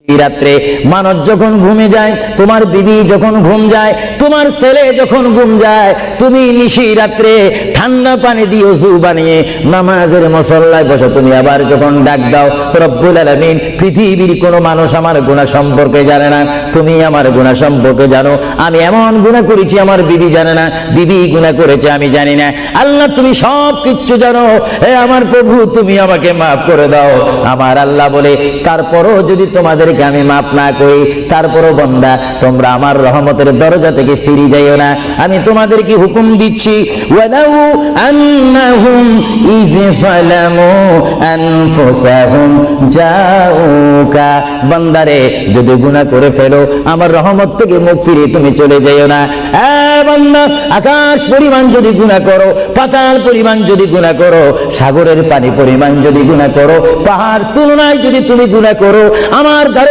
রাত্রে মানুষ যখন ঘুমে যায়, তোমার বিবি যখন ঘুম যায়, তোমার ছেলে যখন ঘুম যায়, তুমি নিশি রাত্রে ঠান্ডা পানি দিয়ে ওযু বানিয়ে নামাজের মুসল্লায় বসো। তুমি আবার যখন ডাক দাও, রব্বুল আলামিন, পৃথিবীর কোনো মানুষ আমার গুনাহ সম্পর্কে জানে না, তুমি আমার গুনাহ সম্পর্কে জানো। আমি এমন গুনাহ করেছি আমার বিবি জানে না, বিবি গুনাহ করেছে আমি জানি না। আল্লাহ তুমি সব কিচ্ছু জানো, হে আমার প্রভু তুমি আমাকে মাফ করে দাও। আমার আল্লাহ বলে, তারপরও যদি তোমাদেরকে আমি মাফ না করি, তারপরও বান্দা তোমরা আমার রহমতের দরজা থেকে ফিরে যাইও না। আমি তোমাদেরকে হুকুম দিচ্ছি, ওয়ালাউ আন্নাহুম ইয যালামু আনফুসাহুম জাউকা, বান্দারে যদি গুনাহ করে ফেলো আমার রহমত থেকে মুখ ফিরিয়ে তুমি চলে যাইও না। বান্দা, আকাশ পরিমাণ যদি গুনাহ করো, পাতাল পরিমাণ যদি গুনাহ করো, সাগরের পানি পরিমাণ যদি গুনাহ করো, পাহাড় তুলনায় যদি তুমি গুনাহ করো, আমার